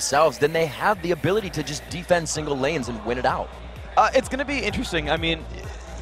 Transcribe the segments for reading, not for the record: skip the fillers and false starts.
themselves, then they have the ability to just defend single lanes and win it out. It's going to be interesting. I mean,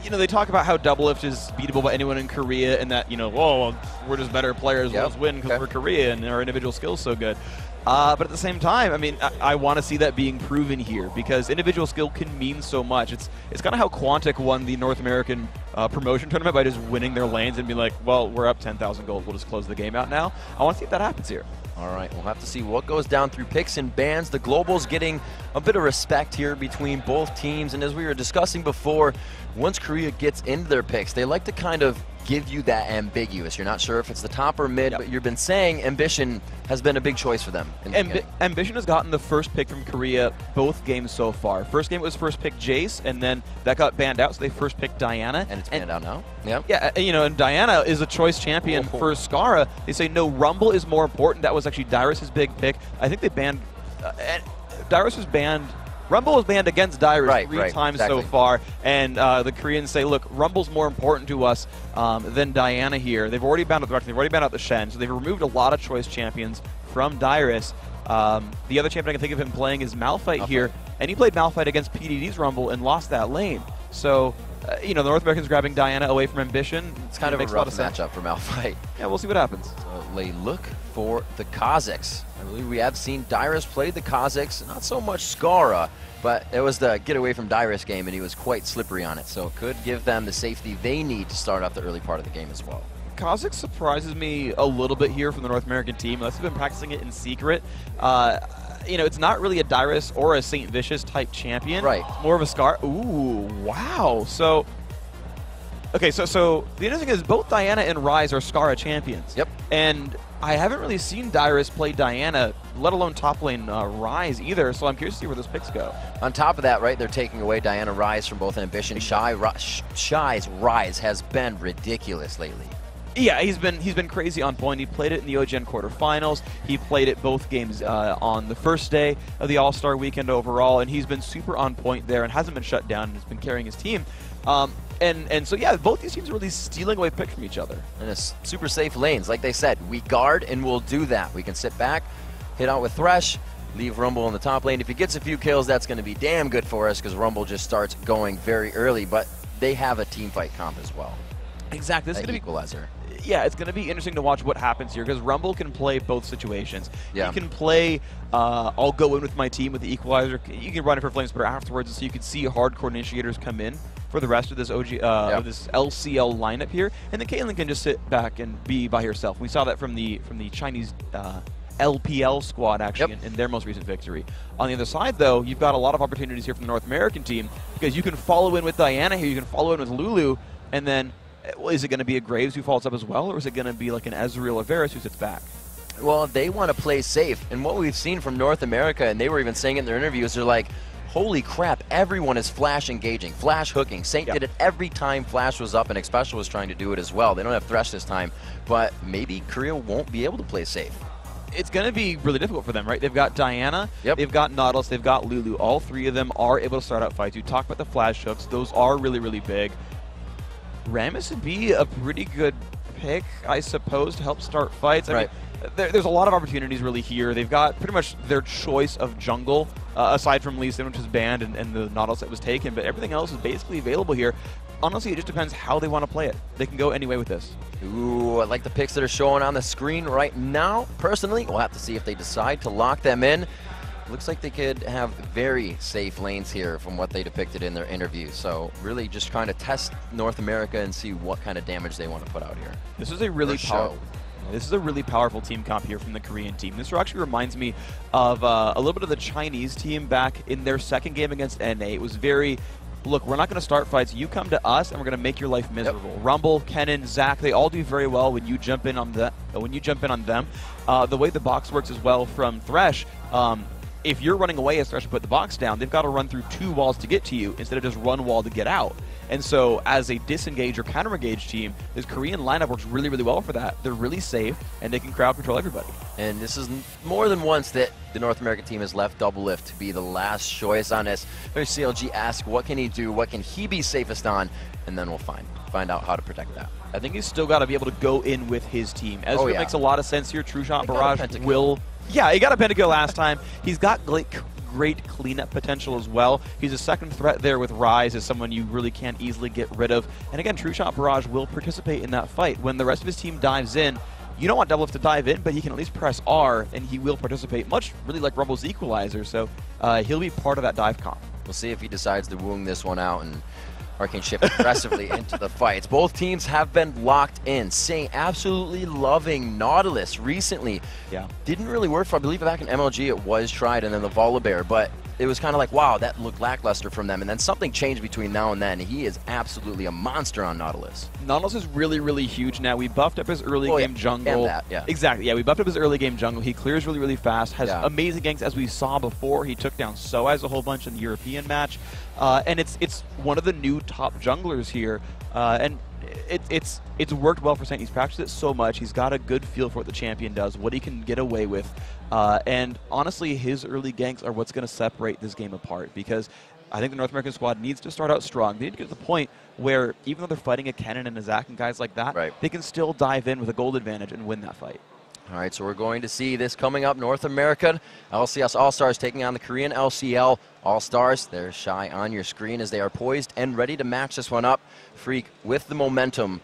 you know, they talk about how double lift is beatable by anyone in Korea, and that, you know, whoa, we're just better players, we'll just win because we're Korea and our individual skills so good. But at the same time, I mean, I want to see that being proven here because individual skill can mean so much. It's kind of how Quantic won the North American promotion tournament by just winning their lanes and being like, well, we're up 10,000 gold, we'll just close the game out now. I want to see if that happens here. All right, we'll have to see what goes down through picks and bans. The Global's getting a bit of respect here between both teams, and as we were discussing before, once Korea gets into their picks, they like to kind of give you that ambiguous. You're not sure if it's the top or mid, but you've been saying Ambition has been a big choice for them. Ambition has gotten the first pick from Korea both games so far. First game it was first pick Jace, and then that got banned out, so they first picked Diana. And it's banned out now? Yep. Yeah, you know, and Diana is a choice champion for Skara. They say, no, Rumble is more important. That was actually Dyrus' big pick. I think they banned... Dyrus was banned... Rumble was banned against Dyrus three times so far, and the Koreans say, look, Rumble's more important to us than Diana here. They've already banned out the Rex, they've already banned out the Shen, so they've removed a lot of choice champions from Dyrus. The other champion I can think of him playing is Malphite here, and he played Malphite against PDD's Rumble and lost that lane. So, you know, the North Americans grabbing Diana away from Ambition. It's kind of a rough matchup for Malphite. Yeah, we'll see what happens. So they look for the Kazakhs. I believe we have seen Dyrus play the Kazakhs, not so much Skara, but it was the get away from Dyrus game, and he was quite slippery on it. So it could give them the safety they need to start off the early part of the game as well. Kazakh surprises me a little bit here from the North American team, unless they've been practicing it in secret. You know, it's not really a Dyrus or a St. Vicious type champion. Right. It's more of a Scar. Ooh, wow. So, okay, so the interesting thing is both Diana and Ryze are Skara champions. Yep. And I haven't really seen Dyrus play Diana, let alone top lane Ryze either, so I'm curious to see where those picks go. On top of that, right, they're taking away Diana Ryze from both Ambition. Shy's Ryze has been ridiculous lately. Yeah, he's been crazy on point. He played it in the OGN quarterfinals. He played it both games on the first day of the All-Star weekend overall, and he's been super on point there and hasn't been shut down and has been carrying his team. And so, yeah, both these teams are really stealing away picks from each other. And it's super safe lanes. Like they said, we guard and we'll do that. We can sit back, hit out with Thresh, leave Rumble in the top lane. If he gets a few kills, that's going to be damn good for us because Rumble just starts going very early, but they have a team fight comp as well. Exactly. This is going to be equalizer. Yeah, it's going to be interesting to watch what happens here because Rumble can play both situations. Yeah. He can play, I'll go in with my team with the equalizer. You can run it for Flame Splitter afterwards, so you can see hardcore initiators come in for the rest of this of this LCL lineup here, and then Caitlyn can just sit back and be by herself. We saw that from the Chinese LPL squad actually in their most recent victory. On the other side, though, you've got a lot of opportunities here from the North American team because you can follow in with Diana here, you can follow in with Lulu, and then is it going to be a Graves who follows up as well, or is it going to be like an Ezreal or Varus who sits back? Well, they want to play safe, and what we've seen from North America, and they were even saying in their interviews, they're like, holy crap, everyone is flash engaging, flash hooking. Saint did it every time Flash was up, and Xpecial was trying to do it as well. They don't have Thresh this time, but maybe Korea won't be able to play safe. It's going to be really difficult for them, right? They've got Diana, they've got Nautilus, they've got Lulu. All three of them are able to start out fights. You talk about the flash hooks. Those are really, really big. Rammus would be a pretty good pick, I suppose, to help start fights. I mean, there's a lot of opportunities really here. They've got pretty much their choice of jungle, aside from Lee Sin, which was banned, and the Nautilus that was taken, but everything else is basically available here. Honestly, it just depends how they want to play it. They can go any way with this. Ooh, I like the picks that are showing on the screen right now. Personally, we'll have to see if they decide to lock them in. Looks like they could have very safe lanes here from what they depicted in their interview. So really just trying to test North America and see what kind of damage they want to put out here. This is a really powerful team comp here from the Korean team. This actually reminds me of a little bit of the Chinese team back in their second game against NA. It was very, look, we're not going to start fights. You come to us, and we're going to make your life miserable. Rumble, Kennen, Zach, they all do very well when you jump in on them. The way the box works as well from Thresh, if you're running away as Thresh to put the box down, they've got to run through 2 walls to get to you instead of just one wall to get out. And so as a disengage or counter-engage team, this Korean lineup works really, really well for that. They're really safe, and they can crowd control everybody. And this is more than once that the North American team has left Double Lift to be the last choice on this. CLG asks, what can he do? What can he be safest on? And then we'll find out how to protect that. I think he's still got to be able to go in with his team. Ezreal makes a lot of sense here. True Shot Barrage will Yeah, he got a pentakill last time. He's got great cleanup potential as well. He's a second threat there with Rise as someone you really can't easily get rid of. And again, True Shot Barrage will participate in that fight. When the rest of his team dives in, you don't want Doublelift to dive in, but he can at least press R, and he will participate, much really like Rumble's Equalizer, so he'll be part of that dive comp. We'll see if he decides to wound this one out and Arcane shift aggressively into the fights. Both teams have been locked in. Saying absolutely loving Nautilus recently. Yeah. Didn't really work for, I believe back in MLG it was tried, and then the Volibear, but it was kind of like, wow, that looked lackluster from them, and then something changed between now and then. He is absolutely a monster on Nautilus. Nautilus is really, really huge now. We buffed up his early game jungle. And that, yeah. Exactly, yeah, we buffed up his early game jungle. He clears really, really fast, has amazing ganks, as we saw before. He took down Soaz a whole bunch in the European match, and it's one of the new top junglers here, and it's worked well for Saint. He's practiced it so much. He's got a good feel for what the champion does, what he can get away with. And honestly, his early ganks are what's going to separate this game apart, because I think the North American squad needs to start out strong. They need to get to the point where, even though they're fighting a Kennen and a Zac and guys like that, they can still dive in with a gold advantage and win that fight. All right, so we're going to see this coming up. North American LCS All-Stars taking on the Korean LCL All-Stars. They're shy on your screen as they are poised and ready to match this one up. Freak, with the momentum,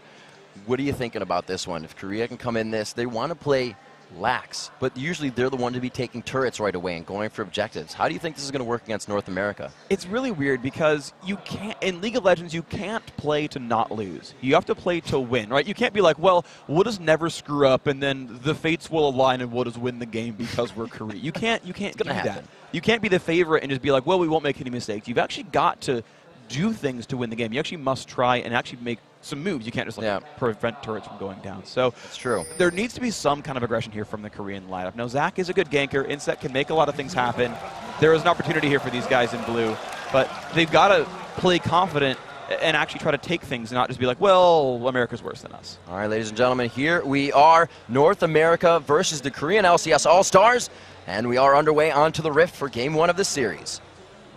what are you thinking about this one? If Korea can come in this, they want to play lax, but usually they're the one to be taking turrets right away and going for objectives. How do you think this is going to work against North America? It's really weird because you can't, in League of Legends, you can't play to not lose. You have to play to win, right? You can't be like, well, we'll just never screw up and then the fates will align and we'll just win the game because we're Korea. You can't do that. You can't be the favorite and just be like, well, we won't make any mistakes. You've actually got to do things to win the game. You actually must try and actually make some moves. You can't just prevent turrets from going down. So that's true. There needs to be some kind of aggression here from the Korean lineup. Now, Zac is a good ganker. Insect can make a lot of things happen. There is an opportunity here for these guys in blue, but they've got to play confident and actually try to take things, not just be like, well, America's worse than us. All right, ladies and gentlemen, here we are, North America versus the Korean LCS All-Stars, and we are underway onto the Rift for Game 1 of the series.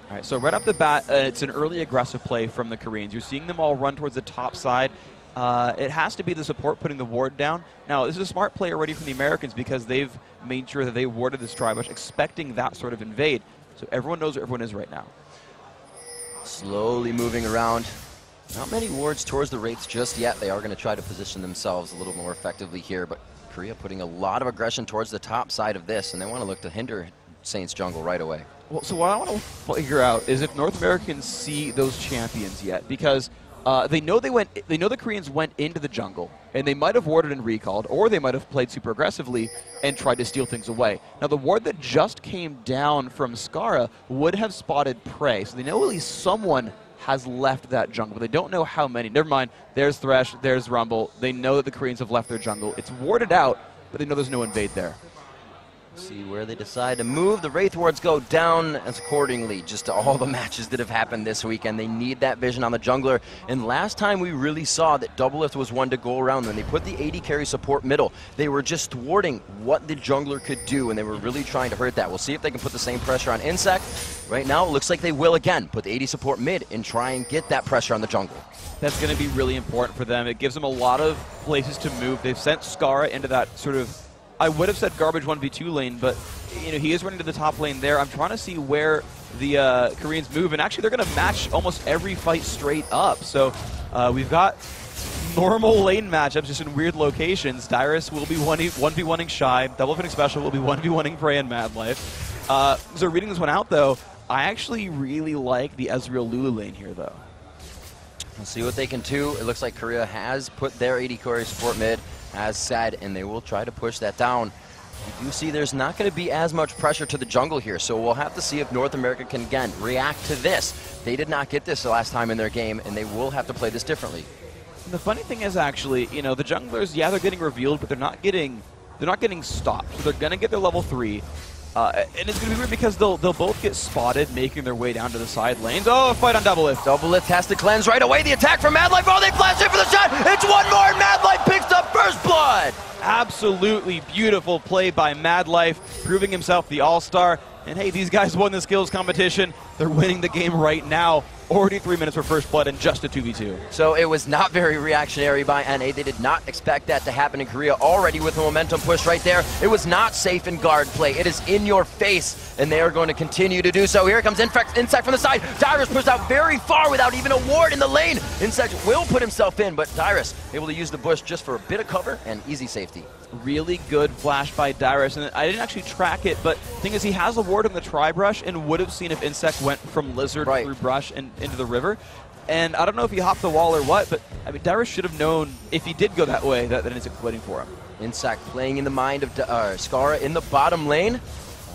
All right, so right off the bat, it's an early aggressive play from the Koreans. You're seeing them all run towards the top side. It has to be the support putting the ward down. Now, this is a smart play already from the Americans because they've made sure that they warded this tri-bush, expecting that sort of invade. So everyone knows where everyone is right now. Slowly moving around. Not many wards towards the Wraiths just yet. They are going to try to position themselves a little more effectively here, but Korea putting a lot of aggression towards the top side of this, and they want to look to hinder Saint's jungle right away. Well, so what I want to figure out is if North Americans see those champions yet, because they know the Koreans went into the jungle, and they might have warded and recalled, or they might have played super aggressively and tried to steal things away. Now, the ward that just came down from Skara would have spotted prey, so they know at least someone has left that jungle, but they don't know how many. Never mind, there's Thresh, there's Rumble. They know that the Koreans have left their jungle. It's warded out, but they know there's no invade there. See where they decide to move. The Wraith wards go down as accordingly just to all the matches that have happened this weekend. They need that vision on the jungler. And last time we really saw that Doublelift was one to go around. When they put the AD carry support middle, they were just thwarting what the jungler could do, and they were really trying to hurt that. We'll see if they can put the same pressure on Insect. Right now, it looks like they will again put the AD support mid and try and get that pressure on the jungle. That's going to be really important for them. It gives them a lot of places to move. They've sent Skara into that sort of, I would have said garbage 1v2 lane, but you know, he is running to the top lane there. I'm trying to see where the Koreans move, and actually they're going to match almost every fight straight up. So we've got normal lane matchups just in weird locations. Dyrus will be 1v1ing Shy. Double Finning Special will be 1v1ing Prey and Mad Life. So reading this one out, though, I actually really like the Ezreal Lulu lane here, though. We'll see what they can do. It looks like Korea has put their AD carry support mid, as said, and they will try to push that down. You do see there's not going to be as much pressure to the jungle here, so we'll have to see if North America can, again, react to this. They did not get this the last time in their game, and they will have to play this differently. And the funny thing is, actually, you know, the junglers, yeah, they're getting revealed, but they're not getting stopped. So they're going to get their level 3. And it's going to be weird because they'll both get spotted making their way down to the side lanes. Oh, a fight on Doublelift. Doublelift has to cleanse right away. The attack from Mad Life. Oh, they flash in for the shot. It's one more, and Mad Life picks up first blood. Absolutely beautiful play by Mad Life, proving himself the all-star. And hey, these guys won the skills competition. They're winning the game right now. already 3 minutes for first blood and just a 2v2. So it was not very reactionary by NA. They did not expect that to happen in Korea. Already with the momentum push right there. It was not safe in guard play. It is in your face, and they are going to continue to do so. Here comes Insect from the side. Dyrus pushed out very far without even a ward in the lane. Insect will put himself in, but Dyrus able to use the bush just for a bit of cover and easy safety. Really good flash by Dyrus, and I didn't actually track it, but the thing is he has a ward in the tri-brush and would have seen if Insect went from Lizard through brush and into the river. And I don't know if he hopped the wall or what, but I mean, Dyrus should have known if he did go that way that Insect was waiting for him. Insect playing in the mind of Skara in the bottom lane.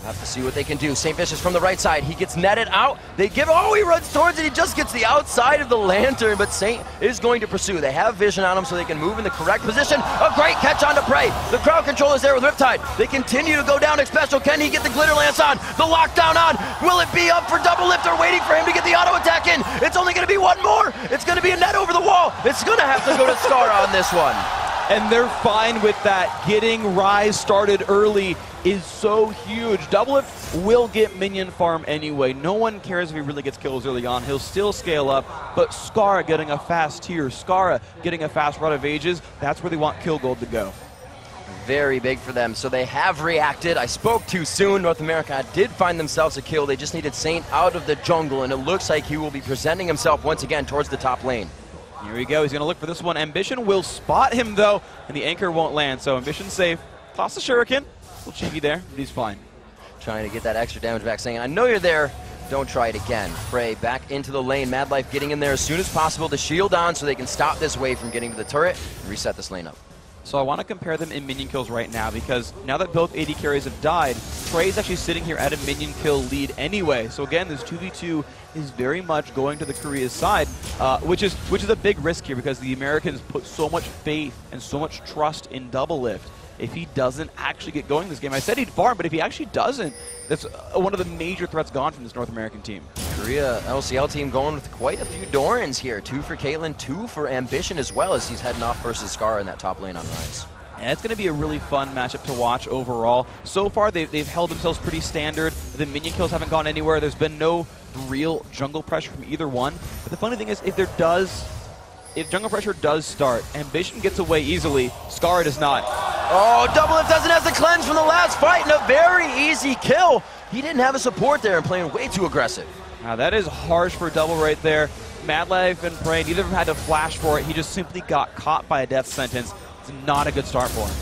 Have to see what they can do. St. Vicious from the right side. He gets netted out. They give, oh, he runs towards it. He just gets the outside of the lantern, but Saint is going to pursue. They have vision on him so they can move in the correct position. A great catch on to Prey. The crowd control is there with Riptide. They continue to go down special. Can he get the glitter lance on? The lockdown on. Will it be up for double lift? They're waiting for him to get the auto attack in. It's only going to be one more. It's going to be a net over the wall. It's going to have to go to Skara on this one. And they're fine with that. Getting Rise started early is so huge. Doublelift will get minion farm anyway. No one cares if he really gets kills early on. He'll still scale up, but Skara getting a fast tier, Skara getting a fast run of ages, that's where they want kill gold to go. Very big for them, so they have reacted. I spoke too soon. North America did find themselves a kill. They just needed Saint out of the jungle, and it looks like he will be presenting himself once again towards the top lane. Here we go. He's going to look for this one. Ambition will spot him, though, and the anchor won't land, so Ambition's safe. Toss the shuriken. A little cheeky there, but he's fine. Trying to get that extra damage back, saying, I know you're there. Don't try it again. Prey back into the lane. Mad Life getting in there as soon as possible to shield on so they can stop this wave from getting to the turret and reset this lane up. So I want to compare them in minion kills right now, because now that both AD carries have died, Prey's actually sitting here at a minion kill lead anyway. So again, this 2v2 is very much going to the Korea's side, which is a big risk here because the Americans put so much faith and so much trust in Doublelift. If he doesn't actually get going this game, I said he'd farm, but if he actually doesn't, that's one of the major threats gone from this North American team. Korea LCL team going with quite a few Dorans here. 2 for Caitlyn, 2 for Ambition as well as he's heading off versus Skara in that top lane on Rise. And it's going to be a really fun matchup to watch overall. So far, they've held themselves pretty standard. The minion kills haven't gone anywhere. There's been no real jungle pressure from either one. But the funny thing is, if jungle pressure does start, Ambition gets away easily, Skara does not. Oh, Doublelift doesn't have the cleanse from the last fight and a very easy kill. He didn't have a support there and playing way too aggressive. Now that is harsh for Double right there. Mad Life and Prey, neither of them had to flash for it. He just simply got caught by a death sentence. It's not a good start for him.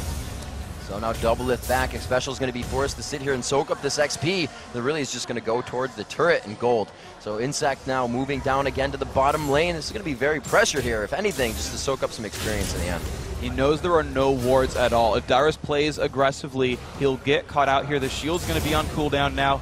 So now Doublelift back. Special is going to be forced to sit here and soak up this XP. That really is just going to go towards the turret and gold. So Insect now moving down again to the bottom lane. This is going to be very pressured here, if anything, just to soak up some experience in the end. He knows there are no wards at all. If Dyrus plays aggressively, he'll get caught out here. The shield's going to be on cooldown now.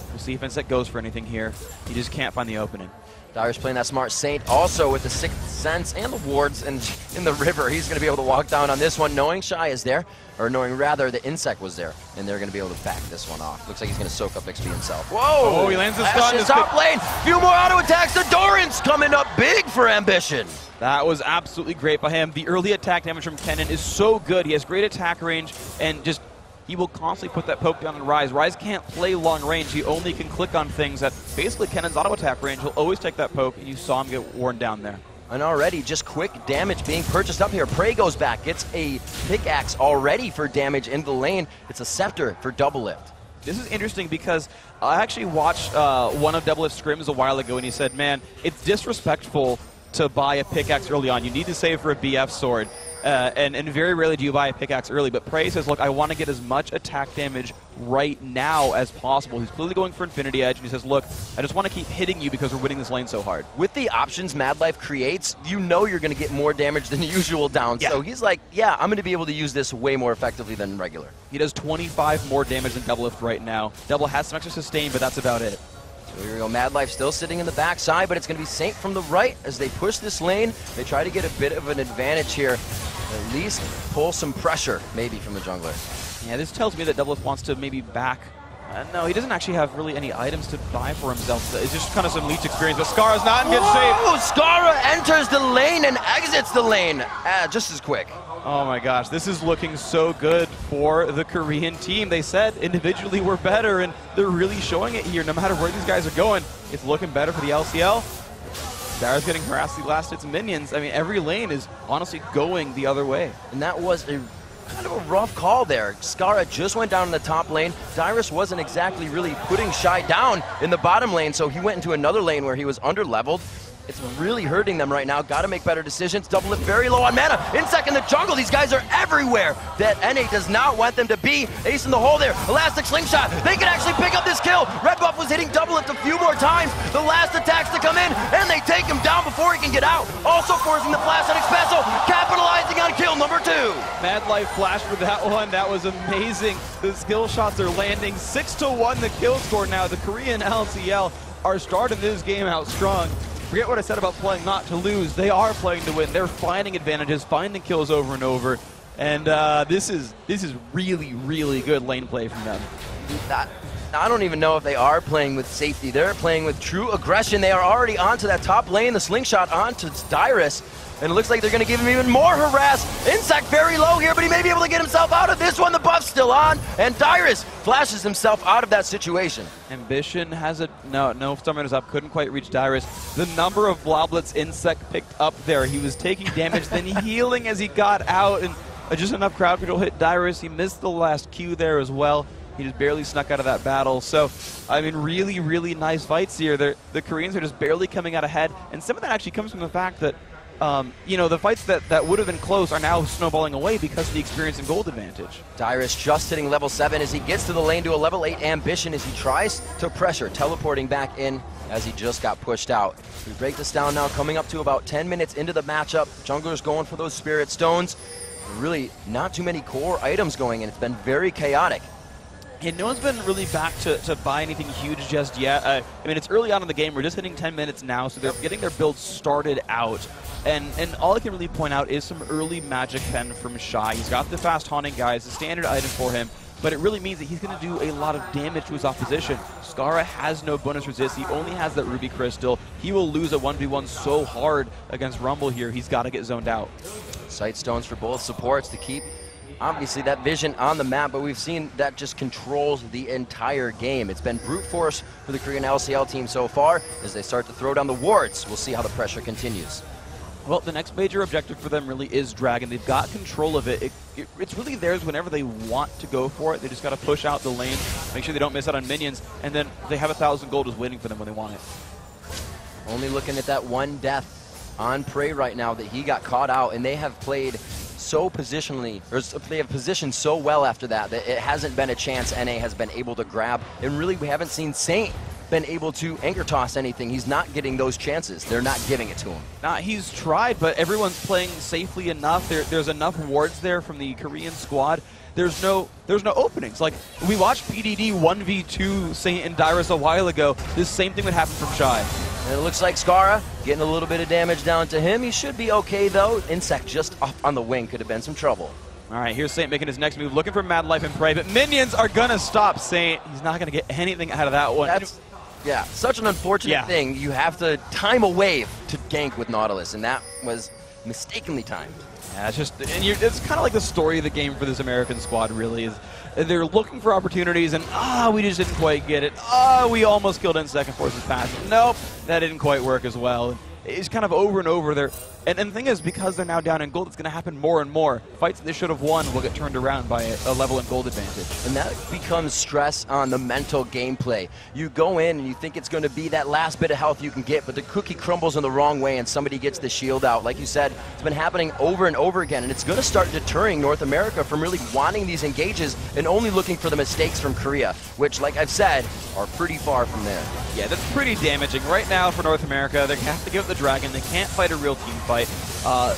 We'll see if Insect goes for anything here. He just can't find the opening. Dyrus playing that smart Saint also with the Sixth Sense and the wards and in the river. He's going to be able to walk down on this one knowing Shy is there, or knowing rather the Insect was there, and they're going to be able to back this one off. Looks like he's going to soak up XP himself. Whoa! Oh, he lands the stun. Top lane, few more auto attacks. The Doran's coming up big for Ambition. That was absolutely great by him. The early attack damage from Kennen is so good. He has great attack range, and just he will constantly put that poke down on Rise. Rise can't play long range. He only can click on things that basically Kennen's auto attack range. He'll always take that poke, and you saw him get worn down there. And already just quick damage being purchased up here. Prey goes back, gets a pickaxe already for damage in the lane. It's a scepter for Doublelift. This is interesting because I actually watched one of Doublelift's scrims a while ago, and he said, man, it's disrespectful to buy a pickaxe early on. You need to save for a BF sword. And very rarely do you buy a pickaxe early, but Prey says, look, I want to get as much attack damage right now as possible. He's clearly going for Infinity Edge, and he says, look, I just want to keep hitting you because we're winning this lane so hard. With the options Mad Life creates, you know you're going to get more damage than usual down. Yeah. So he's like, yeah, I'm going to be able to use this way more effectively than regular. He does 25 more damage than Doublelift right now. Double has some extra sustain, but that's about it. So here we go, Mad Life still sitting in the backside, but it's going to be Saint from the right as they push this lane. They try to get a bit of an advantage here. At least pull some pressure, maybe, from the jungler. Yeah, this tells me that Doublelift wants to maybe back. No, he doesn't actually have really any items to buy for himself. It's just kind of some leech experience, but Skara's not in good shape. Oh, Skara enters the lane and exits the lane just as quick. Oh my gosh, this is looking so good for the Korean team. They said individually we're better, and they're really showing it here. No matter where these guys are going, it's looking better for the LCL. Dara's getting harassed the last hits minions. I mean, every lane is honestly going the other way. And that was a kind of a rough call there. Skara just went down in the top lane. Dyrus wasn't exactly really putting Shy down in the bottom lane, so he went into another lane where he was under-leveled. It's really hurting them right now. Got to make better decisions. Double lift very low on mana. Insec in the jungle. These guys are everywhere. That NA does not want them to be. Ace in the hole there. Elastic slingshot. They can actually pick up this kill. Red Buff was hitting double lift a few more times. The last attacks to come in, and they take him down before he can get out. Also forcing the flash on Expresso. Capitalizing on kill number 2. Mad Life flash for that one. That was amazing. The skill shots are landing. 6-1 the kill score now. The Korean LCL are starting this game out strong. Forget what I said about playing not to lose. They are playing to win. They're finding advantages, finding kills over and over. And this is really, really good lane play from them. I don't even know if they are playing with safety. They're playing with true aggression. They are already onto that top lane. The slingshot onto Dyrus. And it looks like they're going to give him even more harass. Insect very low here, but he may be able to get himself out of this one. The buff's still on, and Dyrus flashes himself out of that situation. Ambition has it. No summoners up. Couldn't quite reach Dyrus. The number of bloblets Insect picked up there. He was taking damage, then healing as he got out, and just enough crowd control hit Dyrus. He missed the last Q there as well. He just barely snuck out of that battle. So, I mean, really, really nice fights here. The Koreans are just barely coming out ahead, and some of that actually comes from the fact that you know, the fights that would have been close are now snowballing away because of the experience and gold advantage. Dyrus just hitting level 7 as he gets to the lane to a level 8 ambition as he tries to pressure, teleporting back in as he just got pushed out. We break this down now, coming up to about 10 minutes into the matchup. Junglers going for those Spirit Stones. Really not too many core items going in. It's been very chaotic. Yeah, no one's been really back to buy anything huge just yet. I mean, it's early on in the game. We're just hitting 10 minutes now, so they're getting their build started out. And all I can really point out is some early Magic Pen from Shy. He's got the fast haunting guys, a standard item for him, but it really means that he's going to do a lot of damage to his opposition. Skara has no bonus resist. He only has that Ruby Crystal. He will lose a 1v1 so hard against Rumble here. He's got to get zoned out. Sight stones for both supports to keep obviously that vision on the map, but we've seen that just controls the entire game. It's been brute force for the Korean LCL team so far as they start to throw down the wards. We'll see how the pressure continues. Well, the next major objective for them really is Dragon. They've got control of it. It's really theirs whenever they want to go for it. They just got to push out the lane, make sure they don't miss out on minions, and then they have 1,000 gold just waiting for them when they want it. Only looking at that one death on Prey right now that he got caught out, and they have played so positionally, or they have positioned so well after that it hasn't been a chance NA has been able to grab, and really we haven't seen Saint been able to anchor toss anything. He's not getting those chances. They're not giving it to him. He's tried, but everyone's playing safely enough. There's enough wards there from the Korean squad. There's no openings. Like, we watched PDD 1v2 Saint and Dyrus a while ago. This same thing would happen from Shy. And it looks like Skara getting a little bit of damage down to him. He should be okay, though. Insect just off on the wing could have been some trouble. All right, here's Saint making his next move, looking for Mad Life and Prey, but minions are going to stop Saint. He's not going to get anything out of that one. Yeah, such an unfortunate thing. You have to time a wave to gank with Nautilus, and that was mistakenly timed. Yeah, it's kind of like the story of the game for this American squad, really. Is they're looking for opportunities, and we just didn't quite get it. We almost killed Insec and forced his pass. Nope, that didn't quite work as well. It's kind of over and over there. And the thing is, because they're now down in gold, it's going to happen more and more. Fights that they should have won will get turned around by a level in gold advantage. And that becomes stress on the mental gameplay. You go in and you think it's going to be that last bit of health you can get, but the cookie crumbles in the wrong way and somebody gets the shield out. Like you said, it's been happening over and over again, and it's going to start deterring North America from really wanting these engages and only looking for the mistakes from Korea, which, like I've said, are pretty far from there. Yeah, that's pretty damaging. Right now for North America, they have to give up the Dragon. They can't fight a real team fight.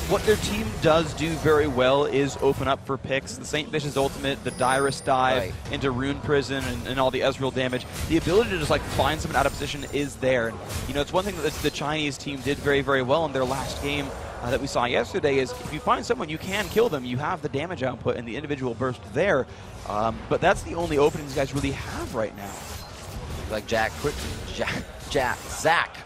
What their team does do very well is open up for picks. The St. Vicious ultimate, the Dyrus dive into Rune Prison, and all the Ezreal damage. The ability to just like find someone out of position is there. And, you know, it's one thing that the Chinese team did very, very well in their last game that we saw yesterday is if you find someone, you can kill them. You have the damage output and the individual burst there. But that's the only opening these guys really have right now. Like Zach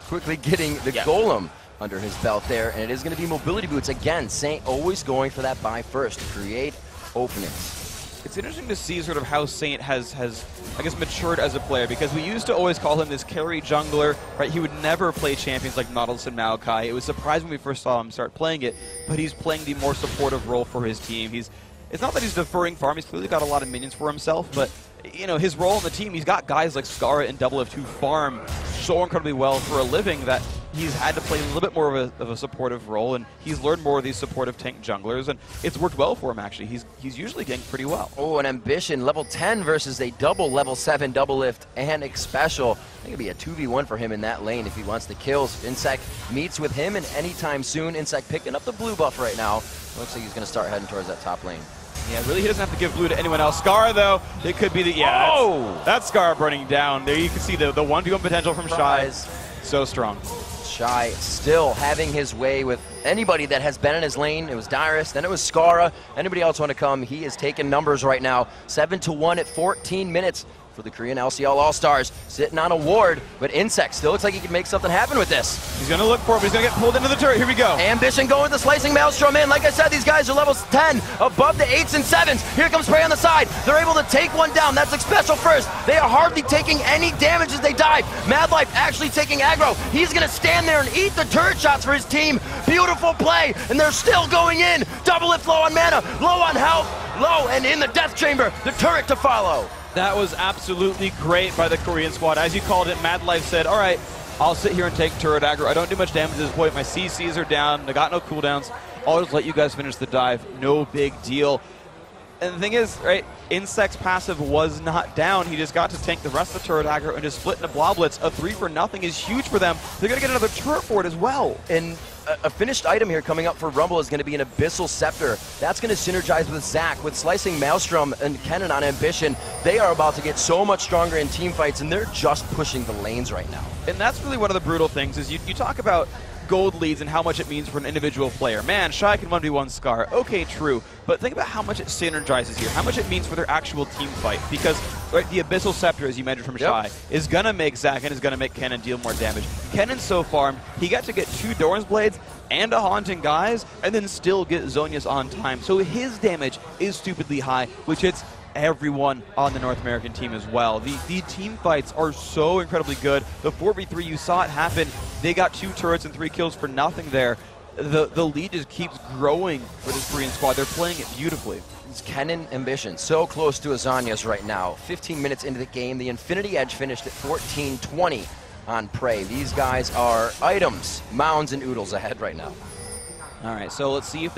quickly getting the golem under his belt there, and it is going to be mobility boots again. Saint always going for that buy first to create openings. it's interesting to see sort of how Saint has I guess, matured as a player, because we used to always call him this carry jungler, right? He would never play champions like Nautilus and Maokai. It was surprising when we first saw him start playing it, but he's playing the more supportive role for his team. It's not that he's deferring farm, he's clearly got a lot of minions for himself, but you know, his role on the team, he's got guys like Skara and Double F who farm so incredibly well for a living that he's had to play a little bit more of a supportive role, and he's learned more of these supportive tank junglers, and it's worked well for him, actually. He's usually ganked pretty well. Oh, an Ambition, level 10 versus a double level 7 double lift and Special. I think it'd be a 2v1 for him in that lane if he wants the kills. Insect meets with him, and anytime soon, Insect picking up the blue buff right now. Looks like he's going to start heading towards that top lane. Yeah, really, he doesn't have to give blue to anyone else. Skara, though, it could be the... Yeah, oh! That's Skara burning down. There you can see the 1v1 potential from Shy. So strong. Shy still having his way with anybody that has been in his lane. It was Dyrus, then it was Skara. Anybody else want to come? He is taking numbers right now. 7-1 at 14 minutes for the Korean LCL All-Stars. Sitting on a ward, but Insect still looks like he can make something happen with this. He's going to look for it, but he's going to get pulled into the turret. Here we go. Ambition going with the slicing maelstrom in. Like I said, these guys are level 10, above the 8s and 7s. Here comes Prey on the side. They're able to take one down. That's like Special first. They are hardly taking any damage as they dive. Madlife actually taking aggro. He's going to stand there and eat the turret shots for his team. Beautiful play, and they're still going in. Double lift, low on mana, low on health, low and in the death chamber. The turret to follow. That was absolutely great by the Korean squad. As you called it, Madlife said, all right, I'll sit here and take turret aggro. I don't do much damage at this point. My CCs are down. I got no cooldowns. I'll just let you guys finish the dive. No big deal. And the thing is, right, Insect's passive was not down. He just got to tank the rest of the turret aggro and just split into Bloblets. A 3 for nothing is huge for them. They're going to get another turret for it as well. And a finished item here coming up for Rumble is going to be an Abyssal Scepter. That's going to synergize with Zac, with Slicing Maelstrom and Kennen on Ambition. They are about to get so much stronger in team fights, and they're just pushing the lanes right now. And that's really one of the brutal things, is you talk about gold leads and how much it means for an individual player. Man, Shy can 1v1 Scar. Okay, true. But think about how much it synergizes here, how much it means for their actual team fight. Because right, the Abyssal Scepter, as you mentioned from Shy, is going to make Zac and is going to make Kennen deal more damage. Kennen so farmed, he got to get 2 Doran's Blades and a Haunting Guise, and then still get Zhonya's on time. So his damage is stupidly high, which hits everyone on the North American team as well. The team fights are so incredibly good. The 4v3, you saw it happen. They got 2 turrets and 3 kills for nothing there. The lead just keeps growing for this Korean squad. They're playing it beautifully. It's Kennen Ambition, so close to Azania's right now. 15 minutes into the game, the Infinity Edge finished at 14-20 on Prey. These guys are items, mounds, and oodles ahead right now. All right, so let's see if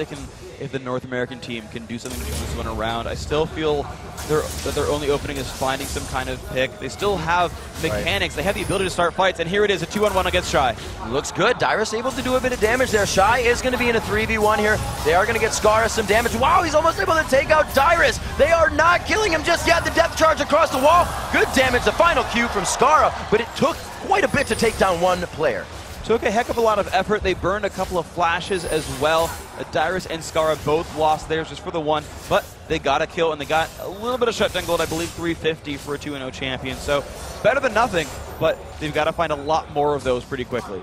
the North American team can do something to move this one around. I still feel that their only opening is finding some kind of pick. They still have mechanics. They have the ability to start fights, and here it is, a 2-on-1 against Shy. Looks good. Dyrus able to do a bit of damage there. Shy is going to be in a 3v1 here. They are going to get Skara some damage. Wow, he's almost able to take out Dyrus. They are not killing him just yet. The death charge across the wall. Good damage. The final Q from Skara, but it took quite a bit to take down one player. Took a heck of a lot of effort. They burned a couple of flashes as well. Dyrus and Skara both lost theirs just for the one, but they got a kill, and they got a little bit of shutdown gold, I believe 350 for a 2-0 champion. So better than nothing, but they've got to find a lot more of those pretty quickly.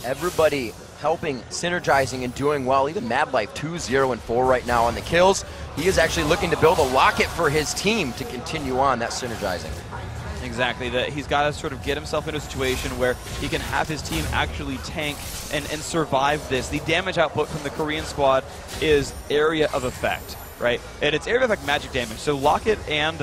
Everybody helping, synergizing, and doing well. Even Madlife 2-0-4 right now on the kills. He is actually looking to build a locket for his team to continue on that synergizing. Exactly, that he's got to sort of get himself in a situation where he can have his team actually tank and survive this. The damage output from the Korean squad is area of effect, right? And it's area of effect magic damage. So Locket and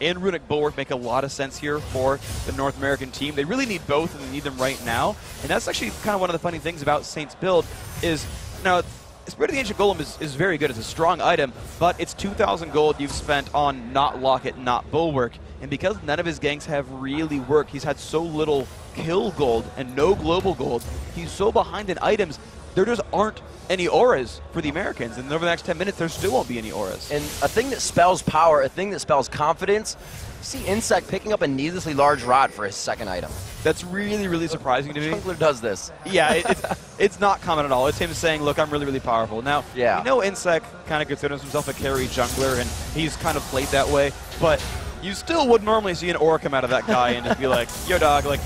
Runic Bulwark make a lot of sense here for the North American team. They really need both, and they need them right now. And that's actually kind of one of the funny things about Saint's build is, now, Spirit of the Ancient Golem is very good. It's a strong item, but it's 2,000 gold you've spent on not Locket, not Bulwark. And because none of his ganks have really worked, he's had so little kill gold and no global gold, he's so behind in items, there just aren't any auras for the Americans. And over the next 10 minutes, there still won't be any auras. And a thing that spells power, a thing that spells confidence, you see Insect picking up a needlessly large rod for his second item. That's really, really surprising to me. Jungler does this. Yeah, it's not common at all. It's him saying, look, I'm really, really powerful. Now, yeah. You know Insect kind of considers himself a carry jungler, and he's kind of played that way, but you still would normally see an aura come out of that guy and just be like, yo dog, like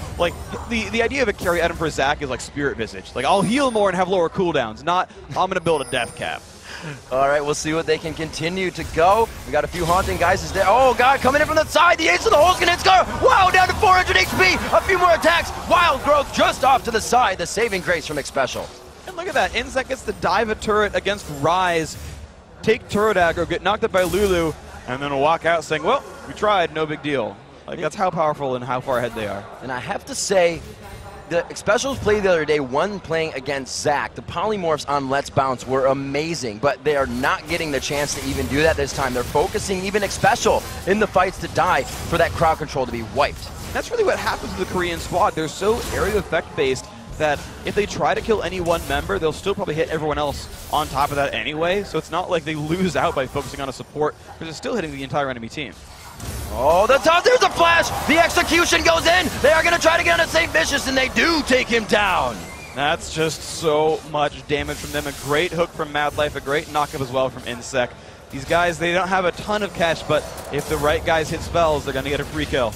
the idea of a carry item for Zac is like Spirit Visage. Like, I'll heal more and have lower cooldowns, not I'm going to build a death cap. All right, we'll see what they can continue to go. We got a few haunting guys. Is there? Oh, God, coming in from the side. The ace of the hole's going to hit Scar. Wow, down to 400 HP. A few more attacks. Wild Growth just off to the side. The saving grace from Xpecial. And look at that. Insect gets to dive a turret against Rise, take turret aggro, get knocked up by Lulu, and then walk out saying, well, we tried, no big deal. Like, that's how powerful and how far ahead they are. And I have to say, the Xpecial's play the other day, one playing against Zach, the polymorphs on Let's Bounce were amazing, but they are not getting the chance to even do that this time. They're focusing even Xpecial in the fights to die for that crowd control to be wiped. That's really what happens to the Korean squad. They're so area effect based that if they try to kill any one member, they'll still probably hit everyone else on top of that anyway, so it's not like they lose out by focusing on a support, because they're still hitting the entire enemy team. Oh, there's a flash! The execution goes in! They are going to try to get on a St. Vicious, and they do take him down! That's just so much damage from them. A great hook from Mad Life, a great knockup as well from Insect. These guys, they don't have a ton of catch, but if the right guys hit spells, they're going to get a free kill.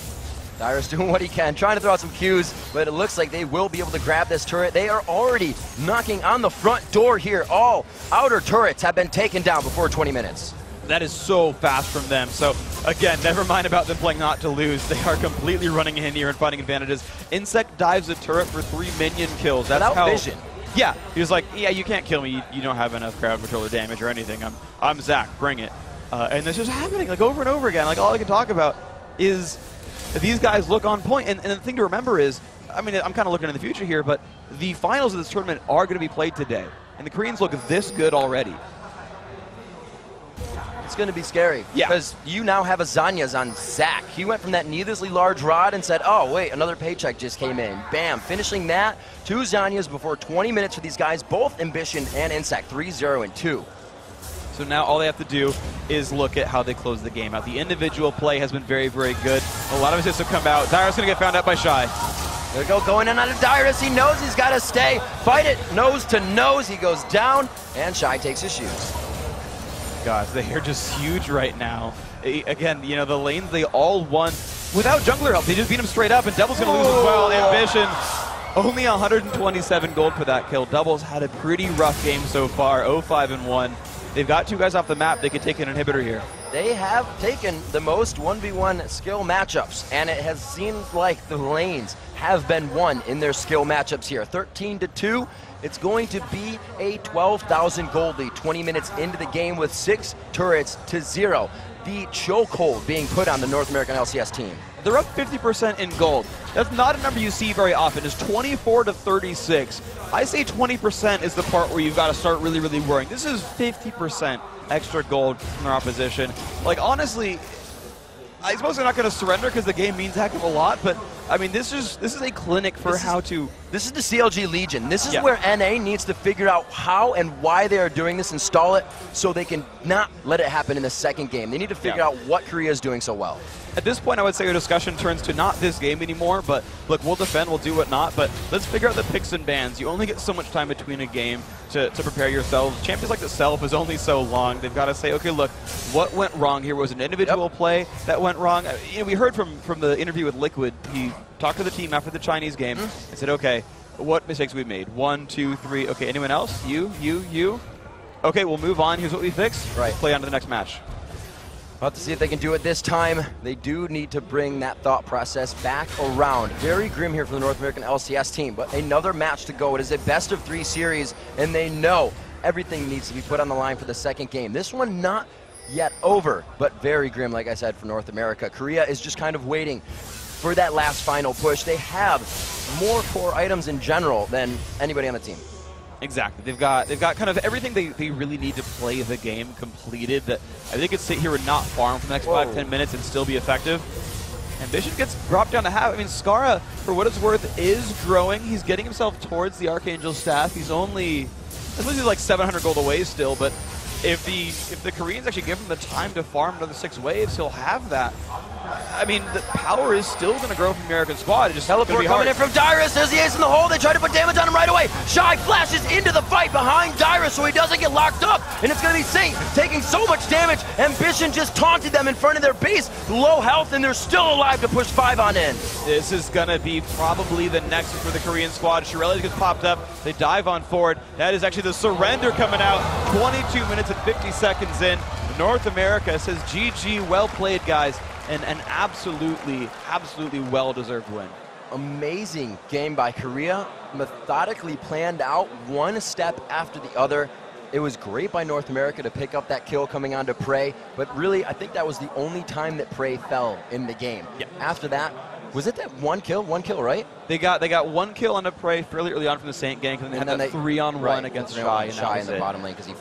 Dyrus doing what he can, trying to throw out some Qs, but it looks like they will be able to grab this turret. They are already knocking on the front door here. All outer turrets have been taken down before 20 minutes. That is so fast from them. So, again, never mind about them playing not to lose. They are completely running in here and finding advantages. Insect dives a turret for 3 minion kills. That's without how, vision. Yeah, he was like, yeah, you can't kill me. You don't have enough crowd controller damage or anything. I'm Zach, bring it. And this is happening like over and over again. Like, all I can talk about is these guys look on point. And the thing to remember is, I mean, I'm kind of looking in the future here, but the finals of this tournament are going to be played today. And the Koreans look this good already. It's going to be scary, because you now have a Zanyas on Zach. He went from that needlessly large rod and said, oh, wait, another paycheck just came in. Bam, finishing that. 2 Zanyas before 20 minutes for these guys, both Ambition and Insect, 3-0 and 2. So now all they have to do is look at how they close the game out. The individual play has been very, very good. A lot of assists have come out. Dyrus going to get found out by Shy. There we go, going in on a Dyrus. He knows he's got to stay. Fight it, nose to nose. He goes down, and Shy takes his shoes. Gosh, they are just huge right now. Again, you know, the lanes, they all won without jungler help. They just beat him straight up, and Double's going to lose as well. Ambition, only 127 gold for that kill. Double's had a pretty rough game so far, 0-5-1. They've got 2 guys off the map. They could take an inhibitor here. They have taken the most 1v1 skill matchups, and it has seemed like the lanes have been won in their skill matchups here. 13-2. It's going to be a 12,000 gold lead 20 minutes into the game with 6 turrets to 0. The chokehold being put on the North American LCS team. They're up 50% in gold. That's not a number you see very often. It's 24-36. I say 20% is the part where you've got to start really, really worrying. This is 50% extra gold from their opposition. Like, honestly, I suppose they're not going to surrender because the game means a heck of a lot, but I mean, this is a clinic for how to... This is the CLG Legion. This is where NA needs to figure out how and why they are doing this, install it, so they can not let it happen in the second game. They need to figure out what Korea is doing so well. At this point, I would say our discussion turns to not this game anymore, but look, we'll defend, we'll do whatnot, but let's figure out the picks and bans. You only get so much time between a game to prepare yourselves. Champions like the Self is only so long. They've got to say, okay, look, what went wrong here? Was an individual play that went wrong? You know, we heard from the interview with Liquid. He talked to the team after the Chinese game and said, okay, what mistakes we made? 1, 2, 3. Okay, anyone else? You. Okay, we'll move on. Here's what we fixed. Right. Play on to the next match. We'll have to see if they can do it this time. They do need to bring that thought process back around. Very grim here for the North American LCS team, but another match to go. It is a best-of-3 series, and they know everything needs to be put on the line for the second game. This one not yet over, but very grim, like I said, for North America. Korea is just kind of waiting for that last final push. They have more core items in general than anybody on the team. Exactly. They've got kind of everything they really need to play the game completed. That I think could sit here and not farm for the next 5-10 minutes and still be effective. Ambition gets dropped down to half. I mean, Skara, for what it's worth, is growing. He's getting himself towards the Archangel staff. He's only, I suppose he's like 700 gold away still, but if the Koreans actually give him the time to farm another 6 waves, he'll have that. I mean, the power is still going to grow from the American squad. It's just Teleport coming in from Dyrus. There's the ace in the hole. They try to put damage on him right away. Shy flashes into the fight behind Dyrus so he doesn't get locked up. And it's going to be Saint taking so much damage. Ambition just taunted them in front of their base. Low health, and they're still alive to push 5 on in. This is going to be probably the next for the Korean squad. Shirelli gets popped up. They dive on forward. That is actually the surrender coming out. 22 minutes and 50 seconds in. North America says GG, well played, guys, and an absolutely well-deserved win. Amazing game by Korea, methodically planned out, one step after the other. It was great by North America to pick up that kill coming onto Prey, but really I think that was the only time that Prey fell in the game. Yeah. After that, was it that one kill, right? They got one kill on the Prey fairly early on from the Saint gang, and then they had that 3-on-1 against Shy in the bottom lane because he